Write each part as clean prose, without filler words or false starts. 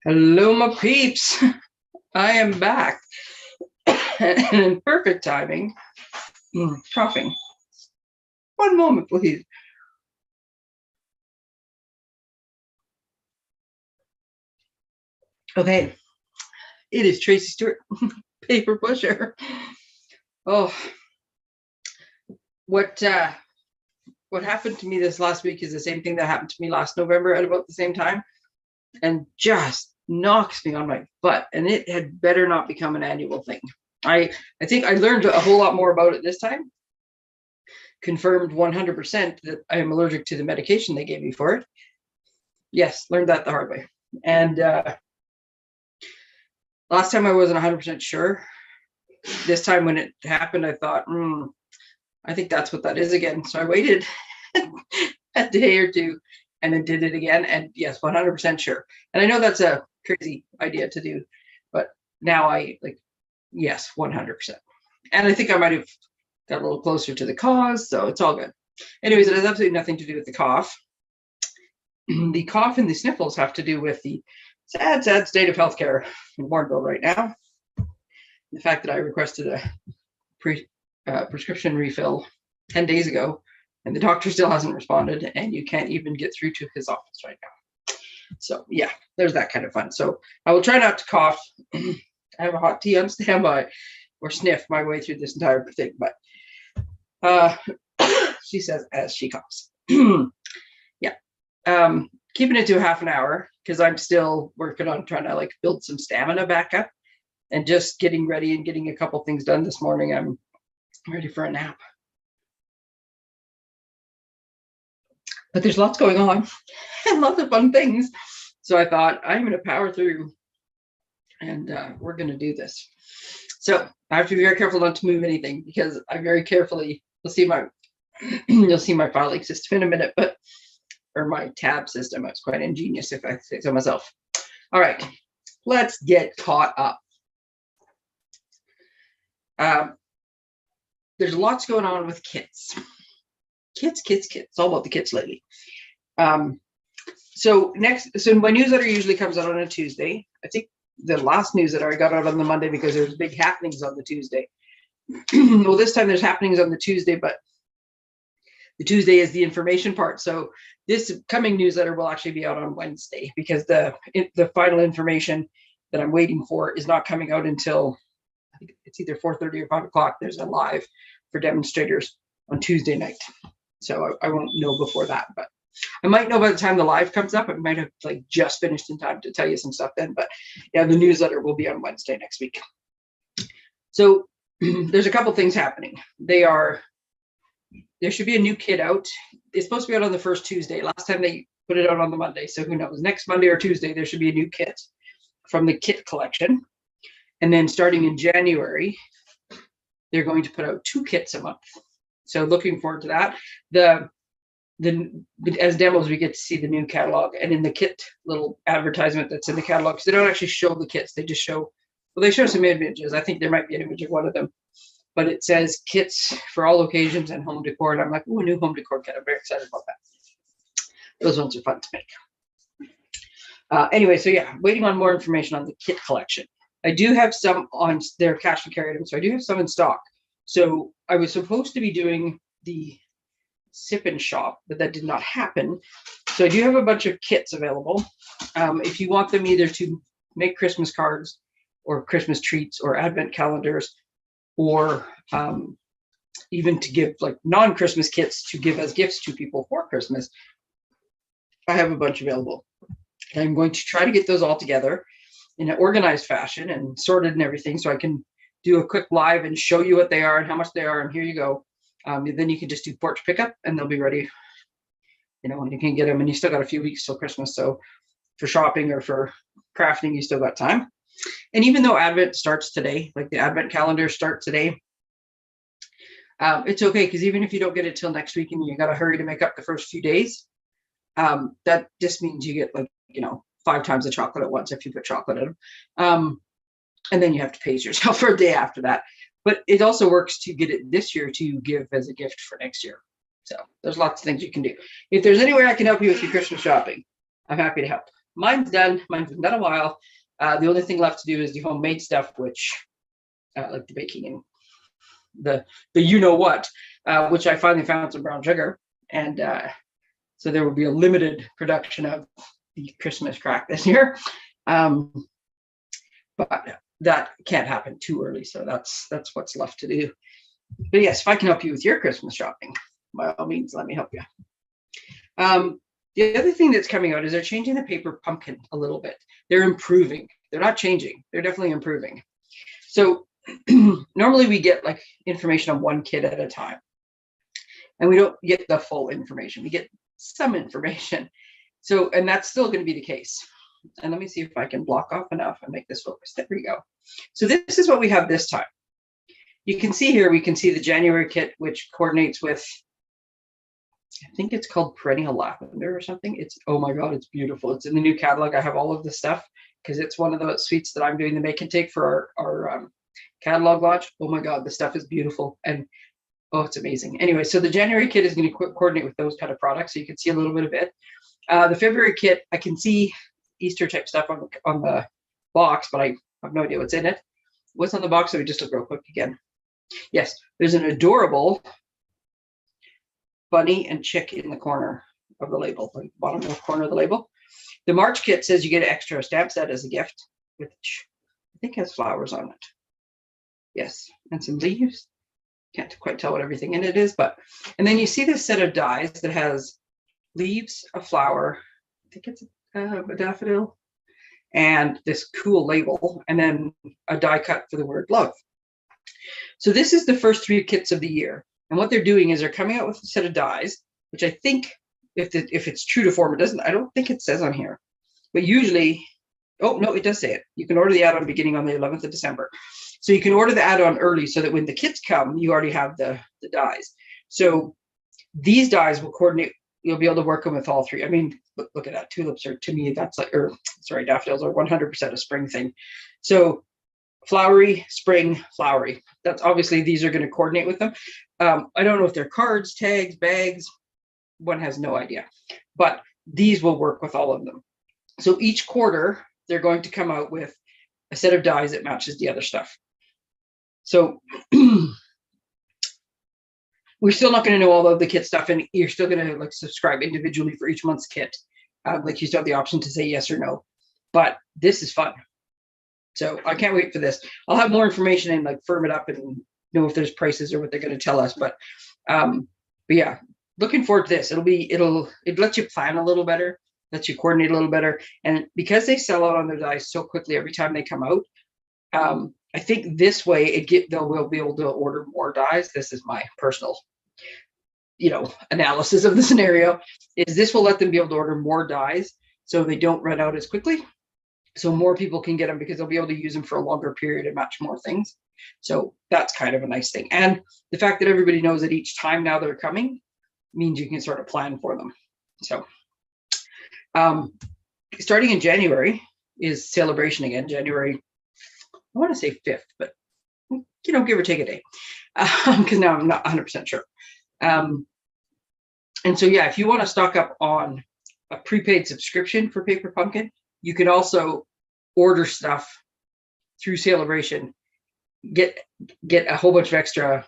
Hello, my peeps. I am back. And in perfect timing. Coughing. One moment, please. Okay. It is Tracey Stewart, paper pusher. Oh, what happened to me this last week is the same thing that happened to me last November at about the same time, and just knocks me on my butt. And it had better not become an annual thing. I think I learned a whole lot more about it this time. Confirmed 100% that I am allergic to the medication they gave me for it. Yes, learned that the hard way. And last time I wasn't 100% sure. This time when it happened, I thought, I think that's what that is again. So I waited a day or two and then did it again. And yes, 100% sure. And I know that's a crazy idea to do, but now I yes, 100%. And I think I might have got a little closer to the cause, so it's all good. Anyways, it has absolutely nothing to do with the cough. The cough and the sniffles have to do with the sad, sad state of healthcare in Warrenville right now. The fact that I requested a prescription refill 10 days ago, and the doctor still hasn't responded, and you can't even get through to his office right now. So yeah, there's that kind of fun. So I will try not to cough. I have a hot tea on standby or sniff my way through this entire thing, but she says as she coughs. Yeah. Keeping it to a half an hour because I'm still working on trying to build some stamina back up and just getting ready and getting a couple things done this morning. I'm ready for a nap. But there's lots going on and lots of fun things. So I thought I'm going to power through and we're going to do this. So I have to be very careful not to move anything because I very carefully, you'll see my filing system in a minute, or my tab system. It's quite ingenious if I say so myself. All right, let's get caught up. There's lots going on with kits. It's all about the kits lately. So my newsletter usually comes out on a Tuesday. I think the last newsletter I got out on the Monday because there was big happenings on the Tuesday. Well, this time there's happenings on the Tuesday, but the Tuesday is the information part. So this coming newsletter will actually be out on Wednesday because the final information that I'm waiting for is not coming out until I think it's either 4:30 or 5 o'clock. There's a live for demonstrators on Tuesday night. So I won't know before that, but I might know by the time the live comes up. I might have just finished in time to tell you some stuff then, but yeah, the newsletter will be on Wednesday next week. So there's a couple things happening. There should be a new kit out. It's supposed to be out on the first Tuesday. Last time they put it out on the Monday. So who knows, next Monday or Tuesday, there should be a new kit from the kit collection. And then starting in January, they're going to put out 2 kits a month. So looking forward to that. As demos, we get to see the new catalog, and in the kit little advertisement that's in the catalog, because they don't actually show the kits, they just show, well, they show some images. I think there might be an image of one of them, but it says kits for all occasions and home decor. And I'm like, oh, a new home decor kit. I'm very excited about that. Those ones are fun to make. Anyway, so yeah, waiting on more information on the kit collection. I do have some on their cash and carry items, so I do have some in stock. So I was supposed to be doing the sip and shop, but that did not happen. So I do have a bunch of kits available. If you want them either to make Christmas cards or Christmas treats or advent calendars, or even to give non-Christmas kits to give as gifts to people for Christmas, I have a bunch available. And I'm going to try to get those all together in an organized fashion and sorted and everything, so I can do a quick live and show you what they are and how much they are, and here you go. Then you can just do porch pickup and they'll be ready, and you can get them, and you still got a few weeks till Christmas. So for shopping or for crafting, you still got time. And even though Advent starts today, the Advent calendar starts today, it's okay, because even if you don't get it till next week and you got to hurry to make up the first few days, that just means you get 5 times the chocolate at once if you put chocolate in them. and then you have to pace yourself for a day after that. But it also works to get it this year to give as a gift for next year. So there's lots of things you can do. If there's any way I can help you with your Christmas shopping, I'm happy to help. Mine's done. Mine's been done a while. The only thing left to do is the homemade stuff, which like the baking and the you know what, which I finally found some brown sugar, and so there will be a limited production of the Christmas crack this year, but that can't happen too early. So that's what's left to do. But yes, if I can help you with your Christmas shopping, by all means, let me help you. The other thing that's coming out is they're changing the paper pumpkin a little bit. They're improving. They're not changing. They're definitely improving. So normally we get like information on one kit at a time, and we don't get the full information. We get some information. So, and that's still going to be the case. And let me see if I can block off enough and make this focus. There we go. So this is what we have this time. You can see here, we can see the January kit, which coordinates with, I think it's called Perennial Lavender or something. It's, oh my God, it's beautiful. It's in the new catalog. I have all of the stuff because it's one of the suites that I'm doing the make and take for our catalog launch. Oh my God, the stuff is beautiful. And oh, it's amazing. Anyway, so the January kit is going to coordinate with those kind of products. So you can see a little bit of it. The February kit, I can see Easter type stuff on the box, but I have no idea what's in it. What's on the box? Let me just look real quick again. Yes, there's an adorable bunny and chick in the corner of the label, like bottom left corner of the label. The March kit says you get an extra stamp set as a gift, which I think has flowers on it. Yes, and some leaves. Can't quite tell what everything in it is, but, and then you see this set of dies that has leaves, a flower, I think it's a daffodil, and this cool label, and then a die cut for the word love. So this is the first 3 kits of the year. And what they're doing is they're coming out with a set of dies, which I think if it's true to form, it doesn't, I don't think it says on here, but usually, oh no, it does say it. You can order the add-on beginning on the 11th of December. So you can order the add-on early so that when the kits come, you already have the dies. So these dies will coordinate, you'll be able to work them with all 3. I mean, look at that. Tulips are, to me, that's like, or sorry, daffodils are 100% a spring thing. So flowery, spring, flowery. That's obviously, these are going to coordinate with them. I don't know if they're cards, tags, bags. One has no idea, but these will work with all of them. So each quarter, they're going to come out with a set of dies that matches the other stuff. So we're still not going to know all of the kit stuff, and you're still going to like subscribe individually for each month's kit. Like you still have the option to say yes or no, but this is fun. So I can't wait for this. I'll have more information and like firm it up and know if there's prices or what they're going to tell us. But yeah, looking forward to this. It lets you plan a little better, lets you coordinate a little better. And because they sell out on their dies so quickly every time they come out, I think this way they'll be able to order more dies. This is my personal, analysis of the scenario, is this will let them be able to order more dies so they don't run out as quickly. So more people can get them because they'll be able to use them for a longer period and match more things. So that's kind of a nice thing. And the fact that everybody knows that each time now they're coming means you can sort of plan for them. So starting in January is celebration again. January, I want to say 5th, but give or take a day, because now I'm not 100% sure. And so, yeah, if you want to stock up on a prepaid subscription for Paper Pumpkin, you can also order stuff through Celebration, get a whole bunch of extra,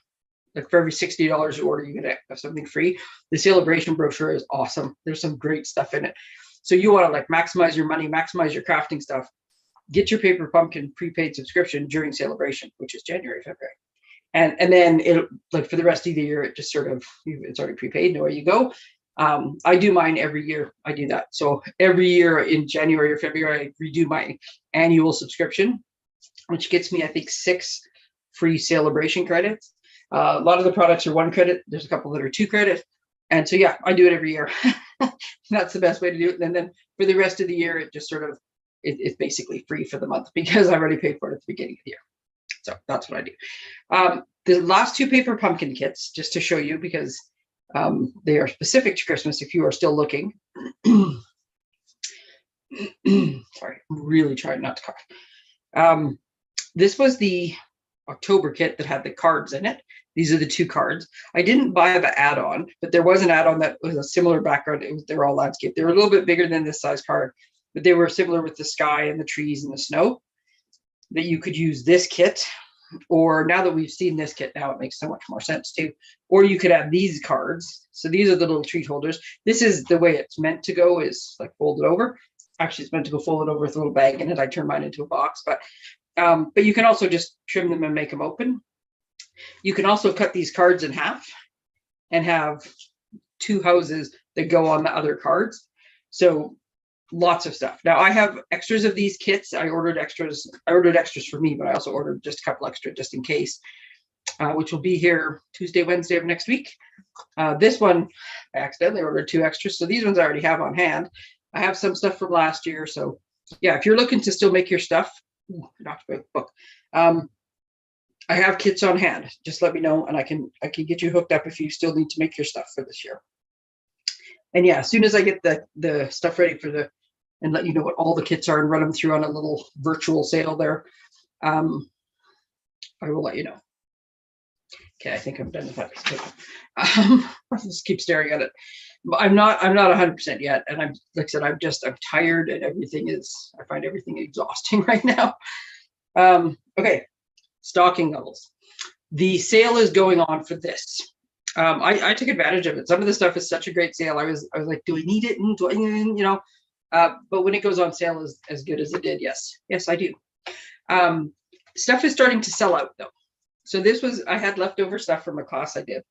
like for every $60 you order, you get something free. The Celebration brochure is awesome. There's some great stuff in it. So you want to like maximize your money, maximize your crafting stuff, get your Paper Pumpkin prepaid subscription during Celebration, which is January, February. And then it, like for the rest of the year, it just sort of, it's already prepaid, and away you go. I do mine every year. I do that. So every year in January or February, I redo my annual subscription, which gets me, I think, 6 free Celebration credits. A lot of the products are 1 credit. There's a couple that are 2 credit. And so, yeah, I do it every year. That's the best way to do it. And then for the rest of the year, it just sort of, it's basically free for the month because I've already paid for it at the beginning of the year. So that's what I do. The last 2 Paper Pumpkin kits, just to show you, because they are specific to Christmas if you are still looking. Sorry, I'm really trying not to cough. This was the October kit that had the cards in it. These are the 2 cards. I didn't buy the add-on, but there was an add-on that was a similar background. They're all landscape. They were a little bit bigger than this size card, but they were similar with the sky and the trees and the snow, that you could use this kit. Or now that we've seen this kit, now it makes so much more sense too. Or you could have these cards. So these are the little treat holders. This is the way it's meant to go, is like folded over. Actually, it's meant to go folded over with a little bag in it. I turn mine into a box, but you can also just trim them and make them open. You can also cut these cards in half and have 2 houses that go on the other cards. So lots of stuff. Now I have extras of these kits. I ordered extras for me, but I also ordered just a couple extra just in case, which will be here Tuesday, Wednesday of next week. This one, I accidentally ordered 2 extras. So these ones I already have on hand. I have some stuff from last year. So yeah, if you're looking to still make your stuff, not to break the book, I have kits on hand. Just let me know and I can get you hooked up if you still need to make your stuff for this year. And yeah, as soon as I get the stuff ready for and let you know what all the kits are and run them through on a little virtual sale there, I will let you know. Okay, I think I'm done with that piece of paper. I just keep staring at it. But I'm not 100% yet, and I'm, like I said, I'm tired, and I find everything exhausting right now. Okay, stocking levels. The sale is going on for this. I took advantage of it. Some of the stuff is such a great sale. I was like, do I need it? Do I, you know? But when it goes on sale as good as it did, yes, I do. Stuff is starting to sell out though. So I had leftover stuff from a class I did,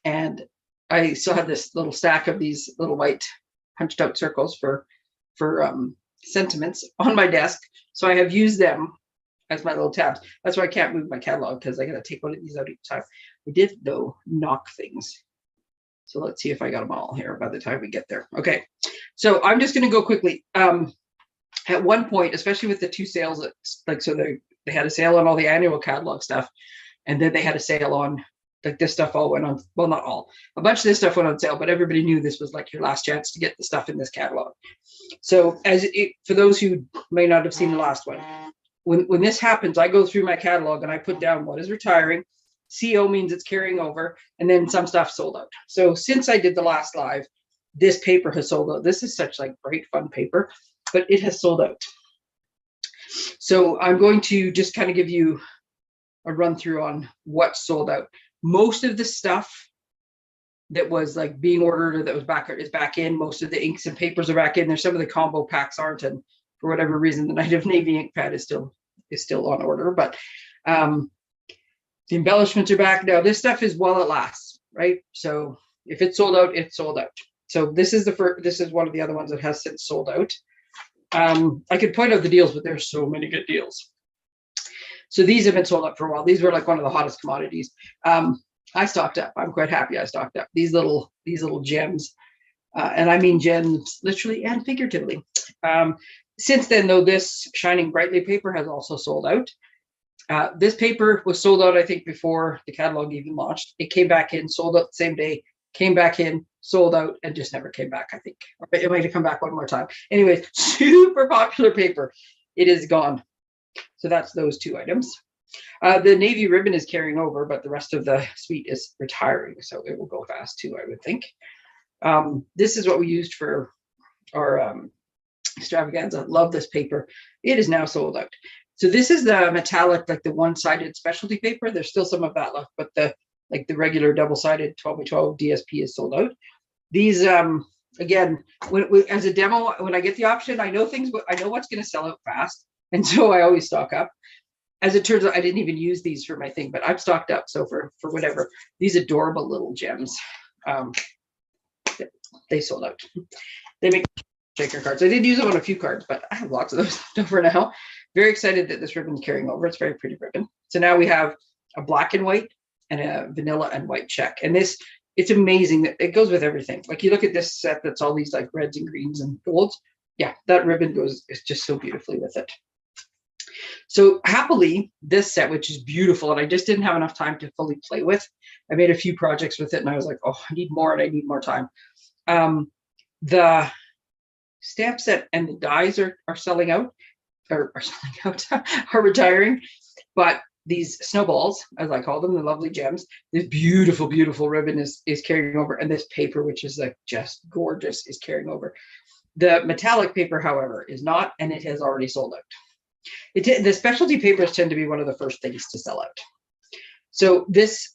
and I still had this little stack of these little white punched out circles for sentiments on my desk. So I have used them as my little tabs. That's why I can't move my catalog, because I got to take one of these out each time. I did though knock things. So let's see if I got them all here by the time we get there. Okay, so I'm just going to go quickly. At one point, especially with the 2 sales, so they had a sale on all the annual catalog stuff, and then they had a sale on like this stuff all went on. Well, not all. A bunch of this stuff went on sale, but everybody knew this was like your last chance to get the stuff in this catalog. So for those who may not have seen the last one, when this happens, I go through my catalog and I put down what is retiring. CO means it's carrying over, and then some stuff sold out. So since I did the last live, this paper has sold out. This is such like great fun paper, but it has sold out. So I'm going to just kind of give you a run through on what's sold out. Most of the stuff that was like being ordered or that was is back in. Most of the inks and papers are back in. There's some of the combo packs aren't, and for whatever reason, the Night of Navy ink pad is still on order, but the embellishments are back. Now this stuff is while it lasts, right? So if it's sold out, it's sold out. So this is one of the other ones that has since sold out. I could point out the deals, but there's so many good deals. So these have been sold out for a while. These were like one of the hottest commodities. I stocked up. I'm quite happy I stocked up. These little gems, and I mean gems literally and figuratively. Since then, though, this Shining Brightly paper has also sold out. This paper was sold out, I think, before the catalog even launched. It came back in, sold out the same day, came back in, sold out, and just never came back, I think. It might have come back one more time. Anyways, super popular paper. It is gone. So that's those 2 items. The navy ribbon is carrying over, but the rest of the suite is retiring. So it will go fast too, I would think. This is what we used for our extravaganza. Love this paper. It is now sold out. So this is the metallic, like the one-sided specialty paper. There's still some of that left, but the regular double-sided 12x12 DSP is sold out. These, again, as a demo, when I get the option, I know what's going to sell out fast, and so I always stock up. As it turns out, I didn't even use these for my thing, but I've stocked up. So for whatever, these adorable little gems, they sold out. They make shaker cards. I did use them on a few cards, but I have lots of those for now. Very excited that this ribbon's carrying over. It's a very pretty ribbon. So now we have a black and white and a vanilla and white check. And it's amazing that it goes with everything. Like you look at this set that's all these like reds and greens and golds. Yeah, that ribbon is just so beautifully with it. So happily, this set, which is beautiful, and I just didn't have enough time to fully play with. I made a few projects with it, and I was like, oh, I need more, and I need more time. The stamp set and the dies are selling out. are selling out, are retiring. But these snowballs, as I call them, the lovely gems, this beautiful, beautiful ribbon is carrying over, and this paper, which is like just gorgeous, is carrying over. The metallic paper, however, is not, and it has already sold out. The specialty papers tend to be one of the first things to sell out. So this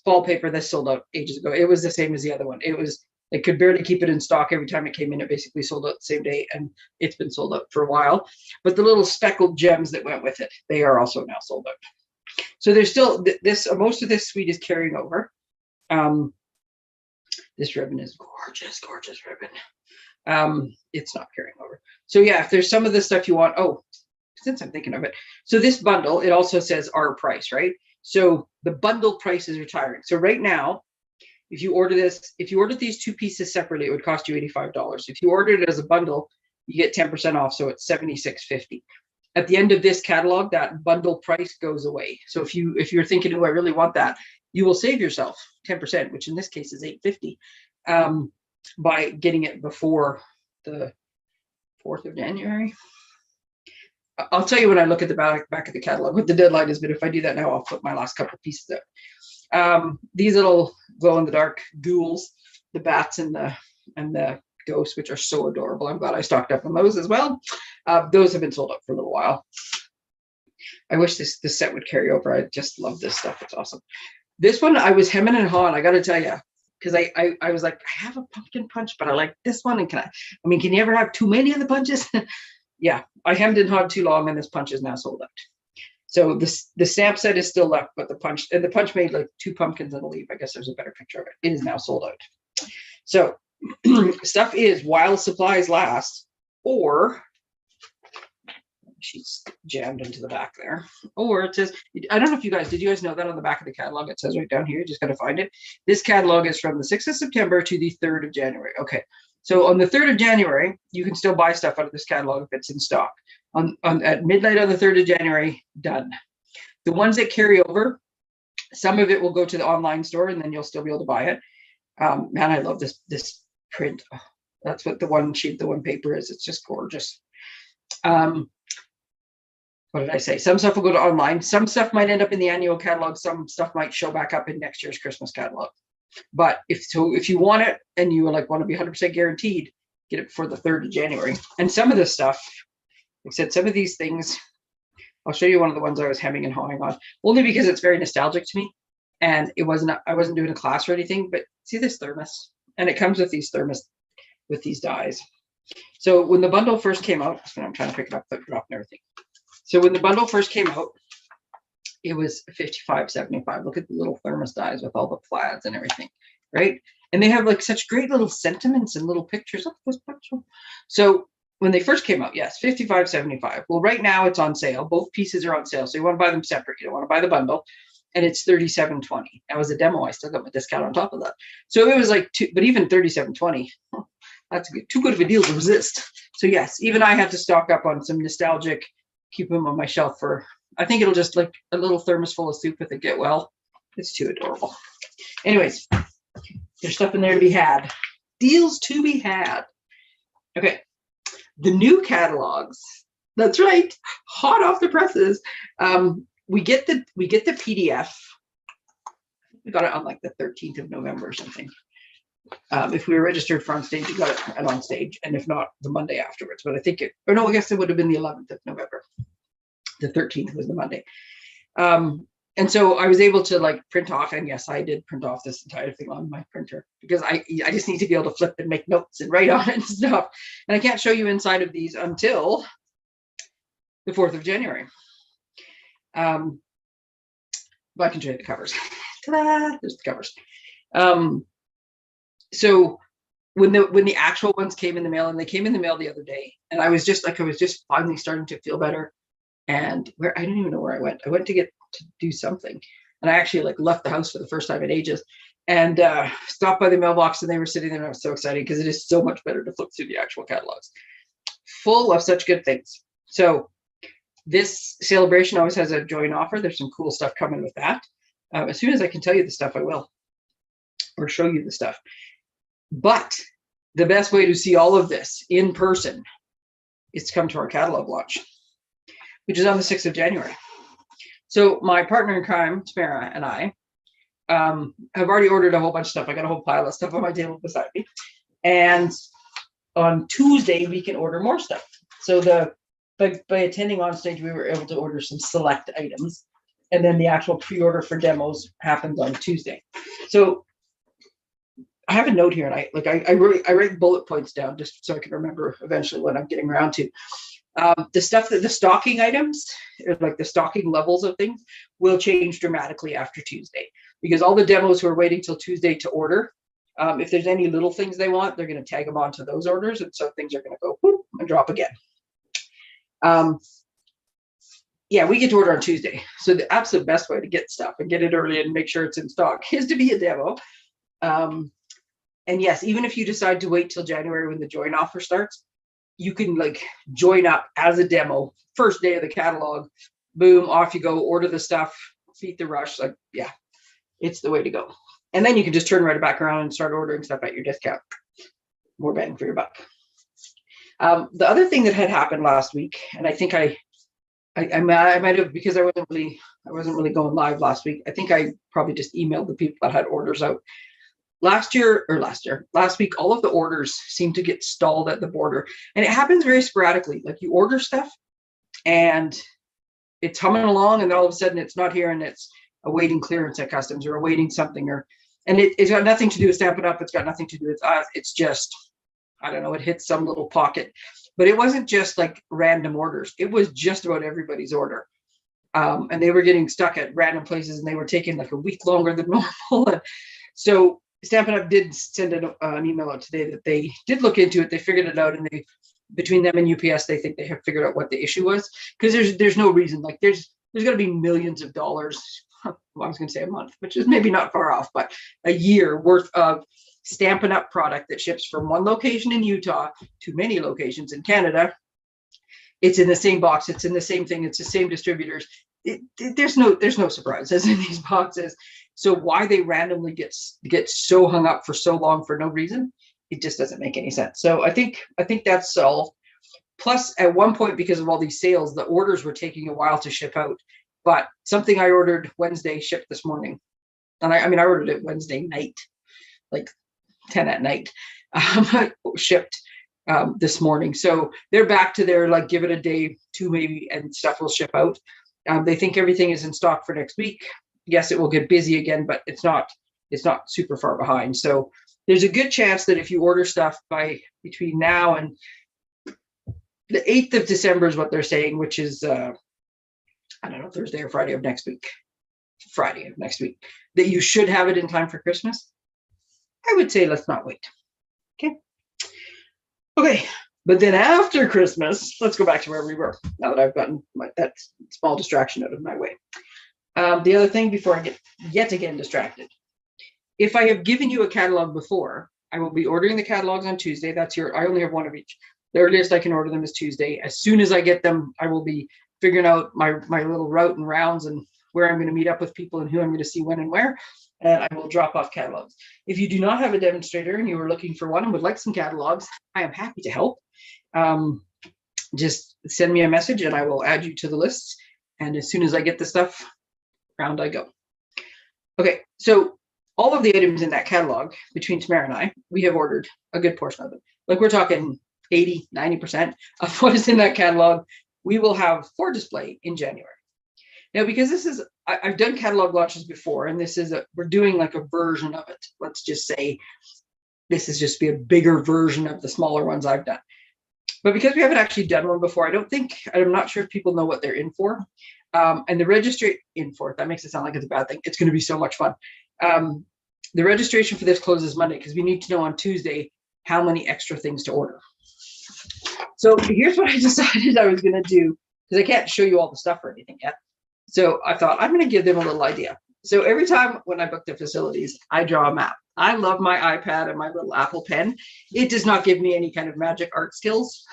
fall paper, this sold out ages ago. It was the same as the other one. It could barely keep it in stock. Every time it came in, it basically sold out the same day, and it's been sold out for a while. But the little speckled gems that went with it, they are also now sold out. So there's still most of this suite is carrying over. This ribbon is gorgeous, gorgeous ribbon. It's not carrying over. So yeah, if there's some of the stuff you want, since I'm thinking of it. So this bundle, it also says our price, right? So the bundle price is retiring. So right now, if you ordered these two pieces separately, it would cost you $85. If you ordered it as a bundle, you get 10% off. So it's $76.50. At the end of this catalog, that bundle price goes away. So if you're thinking, oh, I really want that, you will save yourself 10%, which in this case is $8.50, by getting it before the 4th of January. I'll tell you when I look at the back of the catalog what the deadline is, but if I do that now, I'll put my last couple of pieces out. These little glow-in-the-dark ghouls, the bats and the ghosts, which are so adorable. I'm glad I stocked up on those as well. Those have been sold out for a little while. I wish this set would carry over. I just love this stuff. It's awesome. This one, I was hemming and hawing, I got to tell you, because I was like, I have a pumpkin punch, but I like this one. And can you ever have too many of the punches? Yeah, I hemmed and hawed too long, and this punch is now sold out. So the stamp set is still left, but the punch made like 2 pumpkins and a leaf. I guess there's a better picture of it. It is now sold out. So stuff is while supplies last, or she's jammed into the back there, or it says, I don't know if did you guys know that on the back of the catalog, it says right down here, you just got to find it. This catalog is from the 6th of September to the 3rd of January. Okay. So on the 3rd of January, you can still buy stuff out of this catalog if it's in stock. At midnight on the 3rd of January, done. The ones that carry over, some of it will go to the online store, and then you'll still be able to buy it. Man, I love this print. Oh, that's what the one paper is. It's just gorgeous. What did I say? Some stuff will go to online. Some stuff might end up in the annual catalog. Some stuff might show back up in next year's Christmas catalog. But if you want it and you want to be 100% guaranteed, get it before the 3rd of January. And some of this stuff, like I said, some of these things, I'll show you one of the ones I was hemming and hawing on, only because it's very nostalgic to me. And I wasn't doing a class or anything, but see this thermos, and it comes with these thermos with these dies. So when the bundle first came out, I'm trying to pick it up, but dropping everything. So when the bundle first came out, it was $55.75. Look at the little thermos dies with all the plaids and everything, right? And they have like such great little sentiments and little pictures. Look at this picture. So when they first came out, yes, $55.75. Well, right now it's on sale. Both pieces are on sale. So you want to buy them separate. You don't want to buy the bundle. And it's $37.20. That was a demo. I still got my discount on top of that. So it was like but even $37.20, that's too good of a deal to resist. So yes, even I had to stock up on some nostalgic, keep them on my shelf for, I think it'll just like a little thermos full of soup with it get well. It's too adorable. Anyways, there's stuff in there to be had. Deals to be had. Okay. The new catalogs. That's right. Hot off the presses. We get the PDF. We got it on like the 13th of November or something. If we were registered for on stage, we got it on stage, and if not, the Monday afterwards. But I think I guess it would have been the 11th of November. The 13th was the Monday. And so I was able to print off, and yes, I did print off this entire thing on my printer, because I just need to be able to flip and make notes and write on it and stuff. And I can't show you inside of these until the 4th of January. But I can show you the covers. Ta-da! There's the covers. So when the actual ones came in the mail, and they came in the mail the other day, and I was just finally starting to feel better. And I don't even know where I went. I went to do something, and I actually left the house for the first time in ages, and stopped by the mailbox, and they were sitting there, and I was so excited because it is so much better to flip through the actual catalogs, full of such good things. So this celebration always has a joint offer. There's some cool stuff coming with that. As soon as I can tell you the stuff, I will, or show you the stuff. But the best way to see all of this in person is to come to our catalog launch. which is on the 6th of January. So my partner in crime, Tamara, and I have already ordered a whole bunch of stuff. I got a whole pile of stuff on my table beside me. And on Tuesday, we can order more stuff. So by attending on stage, we were able to order some select items. And then the actual pre-order for demos happens on Tuesday. So I have a note here, and I write bullet points down just so I can remember eventually what I'm getting around to. The stuff that the stocking items, like the stocking levels of things, will change dramatically after Tuesday, because all the demos who are waiting till Tuesday to order, if there's any little things they want, they're going to tag them onto those orders, and so things are going to go whoop and drop again. Yeah, we get to order on Tuesday. So the absolute best way to get stuff and get it early and make sure it's in stock is to be a demo. And yes, even if you decide to wait till January when the join offer starts, you can like join up as a demo, first day of the catalog, boom, off you go, order the stuff, beat the rush. Like, yeah, it's the way to go. And then you can just turn right back around and start ordering stuff at your discount. More bang for your buck. The other thing that had happened last week, and I think I might have, because I wasn't really going live last week. I think I probably just emailed the people that had orders out. Last week, all of the orders seemed to get stalled at the border, and it happens very sporadically. Like you order stuff and it's humming along, and then all of a sudden it's not here, and it's awaiting clearance at customs or awaiting something, and it's got nothing to do with Stampin' Up. It's got nothing to do with us. It's just, I don't know, it hits some little pocket. But it wasn't just like random orders. It was just about everybody's order. And they were getting stuck at random places, and they were taking like a week longer than normal. And so Stampin' Up did send an email out today that they did look into it. They figured it out, and between them and UPS, they think they have figured out what the issue was, because there's no reason. Like there's going to be millions of dollars. Well, I was going to say a month, which is maybe not far off, but a year worth of Stampin' Up product that ships from one location in Utah to many locations in Canada. It's in the same box. It's in the same thing. It's the same distributors. There's no surprises in these boxes. So why they randomly get so hung up for so long for no reason, it just doesn't make any sense. So I think that's solved. Plus, at one point, because of all these sales, the orders were taking a while to ship out. But something I ordered Wednesday shipped this morning, and I ordered it Wednesday night, like 10 at night, shipped this morning. So they're back to their, like, give it a day, two maybe, and stuff will ship out. They think everything is in stock for next week. Yes, it will get busy again, but it's not super far behind. So there's a good chance that if you order stuff by between now and the 8th of December is what they're saying, which is, I don't know, Thursday or Friday of next week, that you should have it in time for Christmas. I would say let's not wait. Okay. But then after Christmas, let's go back to where we were, now that I've gotten that small distraction out of my way. The other thing, before I get yet again distracted, if I have given you a catalog before, I will be ordering the catalogs on Tuesday. I only have one of each. The earliest I can order them is Tuesday. As soon as I get them, I will be figuring out my little route and rounds and where I'm going to meet up with people and who I'm going to see when and where, and I will drop off catalogs. If you do not have a demonstrator and you are looking for one and would like some catalogs, I am happy to help. Just send me a message and I will add you to the list. And as soon as I get the stuff, round I go. Okay, so all of the items in that catalog, between Tamara and I, we have ordered a good portion of them. Like we're talking 80, 90% of what is in that catalog, we will have for display in January. Now, because I've done catalog launches before, and we're doing like a version of it. Let's just say this is just be a bigger version of the smaller ones I've done. But because we haven't actually done one before, I'm not sure if people know what they're in for. And the registration in for it, that makes it sound like it's a bad thing. It's going to be so much fun. The registration for this closes Monday because we need to know on Tuesday how many extra things to order. So here's what I decided I was going to do, because I can't show you all the stuff or anything yet. So I thought I'm going to give them a little idea. So every time when I book the facilities, I draw a map. I love my iPad and my little Apple Pen. It does not give me any kind of magic art skills,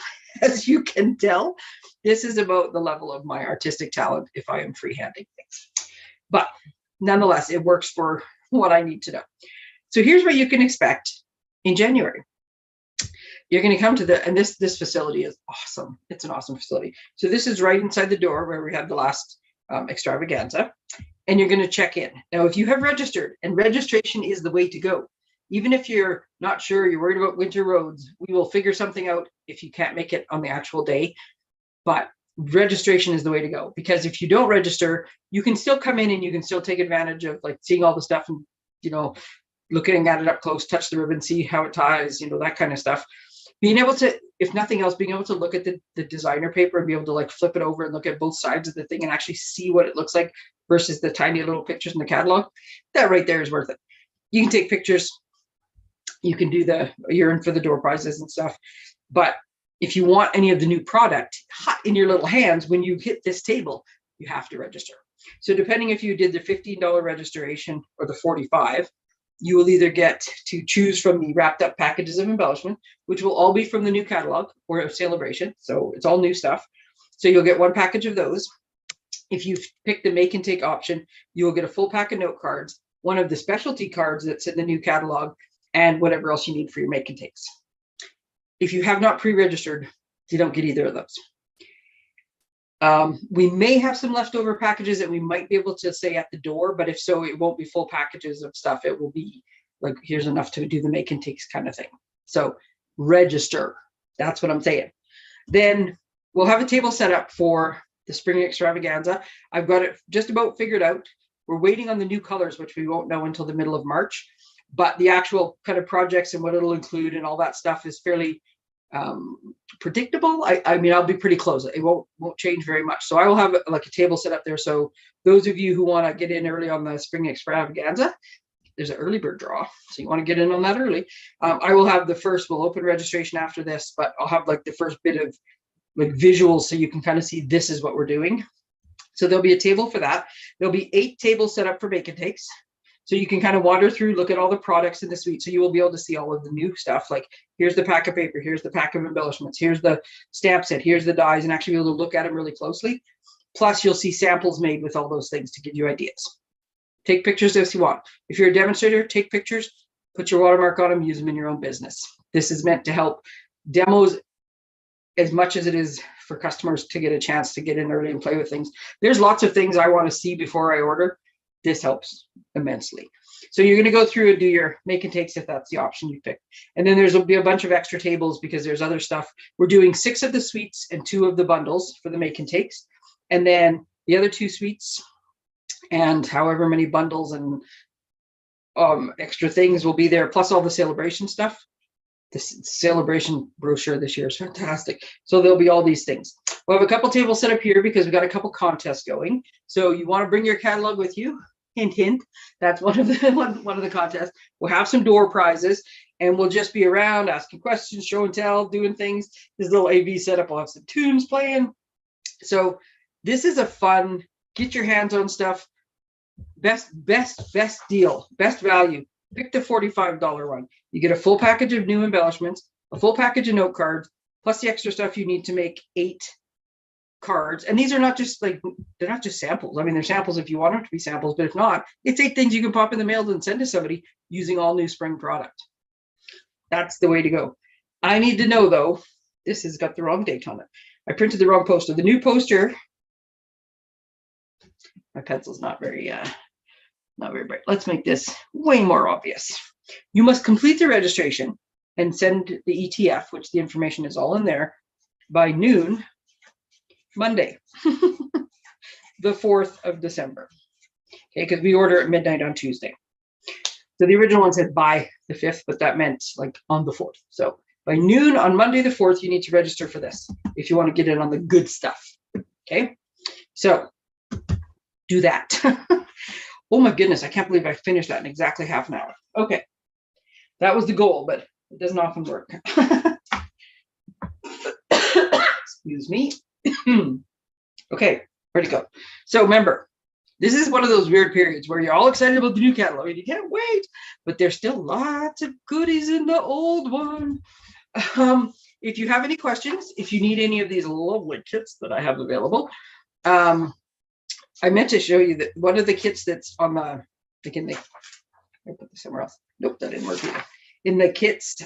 as you can tell. This is about the level of my artistic talent if I am freehanding things. But nonetheless, it works for what I need to know. So here's what you can expect in January. you're going to come to and this facility is awesome. It's an awesome facility. So this is right inside the door where we had the last extravaganza, and you're going to check in. Now, if you have registered, and registration is the way to go, even if you're not sure, you're worried about winter roads, we will figure something out if you can't make it on the actual day. But registration is the way to go, because if you don't register, you can still come in and you can still take advantage of like seeing all the stuff and, you know, looking at it up close, touch the ribbon, see how it ties, you know, that kind of stuff. Being able to, if nothing else, being able to look at the designer paper and be able to like flip it over and look at both sides of the thing and actually see what it looks like versus the tiny little pictures in the catalog, that right there is worth it. You can take pictures, you can do you're in for the door prizes and stuff. But if you want any of the new product hot in your little hands, when you hit this table, you have to register. So depending if you did the $15 registration or the $45, you will either get to choose from the wrapped up packages of embellishment, which will all be from the new catalog or a celebration. So it's all new stuff. So you'll get one package of those. If you pick the make and take option, you will get a full pack of note cards, one of the specialty cards that's in the new catalog, and whatever else you need for your make and takes. If you have not pre-registered, you don't get either of those. We may have some leftover packages that we might be able to say at the door, but if so, it won't be full packages of stuff. It will be like, here's enough to do the make and takes kind of thing. So register, that's what I'm saying. Then we'll have a table set up for the spring extravaganza. I've got it just about figured out. We're waiting on the new colors, which we won't know until the middle of March, but the actual kind of projects and what it'll include and all that stuff is fairly predictable. I mean, I'll be pretty close. It won't change very much. So I will have like a table set up there. So those of you who want to get in early on the spring extravaganza, there's an early bird draw. So you want to get in on that early. I will have we'll open registration after this, but I'll have like the first bit of like visuals so you can kind of see this is what we're doing. So there'll be a table for that. There'll be 8 tables set up for make and takes. So you can kind of wander through, look at all the products in the suite. So you will be able to see all of the new stuff. Like here's the pack of paper, here's the pack of embellishments, here's the stamp set, here's the dies, and actually be able to look at them really closely. Plus you'll see samples made with all those things to give you ideas. Take pictures if you want. If you're a demonstrator, take pictures, put your watermark on them, use them in your own business. This is meant to help demos as much as it is for customers to get a chance to get in early and play with things. There's lots of things I want to see before I order. This helps immensely. So you're going to go through and do your make and takes if that's the option you pick. And then there'll be a bunch of extra tables because there's other stuff. We're doing 6 of the suites and 2 of the bundles for the make and takes. And then the other 2 suites and however many bundles and extra things will be there, plus all the celebration stuff. The celebration brochure this year is fantastic. So there'll be all these things. We'll have a couple tables set up here because we've got a couple contests going. So you want to bring your catalog with you. Hint, hint. That's one of the contests. We'll have some door prizes, and we'll just be around asking questions, show and tell, doing things. This little AV setup will have some tunes playing. So this is a fun, get your hands on stuff. Best deal, best value. Pick the $45 one. You get a full package of new embellishments, a full package of note cards, plus the extra stuff you need to make 8 cards. And these are not just like, they're not just samples. I mean, they're samples if you want them to be samples, but if not, it's 8 things you can pop in the mail and send to somebody using all new spring product. That's the way to go. I need to know though, this has got the wrong date on it. I printed the wrong poster. The new poster, my pencil's not very bright. Let's make this way more obvious. You must complete the registration and send the ETF, which the information is all in there, by noon, Monday, the 4th of December. Okay, because we order at midnight on Tuesday. So the original one said by the 5th, but that meant like on the 4th. So by noon on Monday the 4th, you need to register for this if you want to get in on the good stuff. Okay, so do that. Oh my goodness, I can't believe I finished that in exactly half an hour. Okay, that was the goal, but it doesn't often work. Excuse me. Okay, ready to go. So remember, this is one of those weird periods where you're all excited about the new catalog and you can't wait, but there's still lots of goodies in the old one. If you have any questions, if you need any of these lovely kits that I have available, I meant to show you that one of the kits that's on the, I put this somewhere else. Nope, that didn't work either. In the kits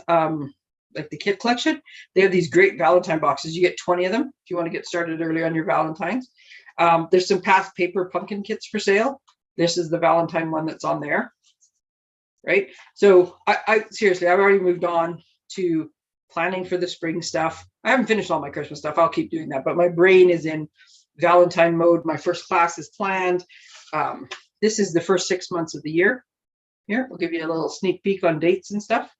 like the kit collection, they have these great Valentine boxes. You get 20 of them if you want to get started early on your Valentines. There's some past paper pumpkin kits for sale. This is the Valentine one that's on there, right? So I seriously, I've already moved on to planning for the spring stuff. I haven't finished all my Christmas stuff. I'll keep doing that, but my brain is in Valentine mode. My first class is planned. This is the first 6 months of the year. Here, we'll give you a little sneak peek on dates and stuff.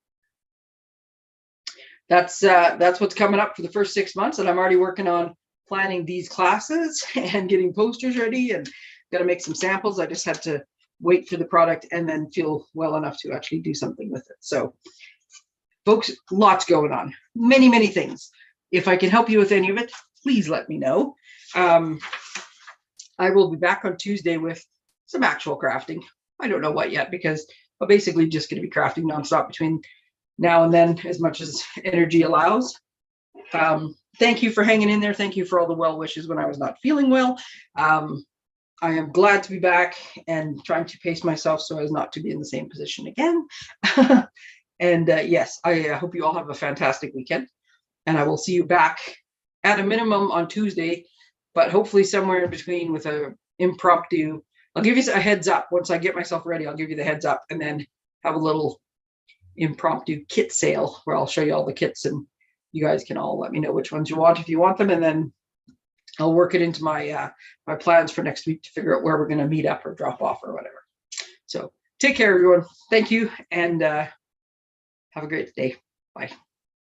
That's what's coming up for the first 6 months, and I'm already working on planning these classes and getting posters ready, and got to make some samples. I just had to wait for the product and then feel well enough to actually do something with it. So, folks, lots going on, many things. If I can help you with any of it, please let me know. I will be back on Tuesday with some actual crafting. I don't know what yet, because I'm basically just going to be crafting nonstop between now and then, as much as energy allows. Thank you for hanging in there. Thank you for all the well wishes when I was not feeling well. I am glad to be back and trying to pace myself so as not to be in the same position again. And yes, I hope you all have a fantastic weekend. And I will see you back at a minimum on Tuesday, but hopefully somewhere in between with a impromptu. I'll give you a heads up once I get myself ready. I'll give you the heads up, and then have a little impromptu kit sale where I'll show you all the kits, and you guys can all let me know which ones you want if you want them, and then I'll work it into my my plans for next week to figure out where we're going to meet up or drop off or whatever. So take care, everyone. Thank you, and have a great day. Bye.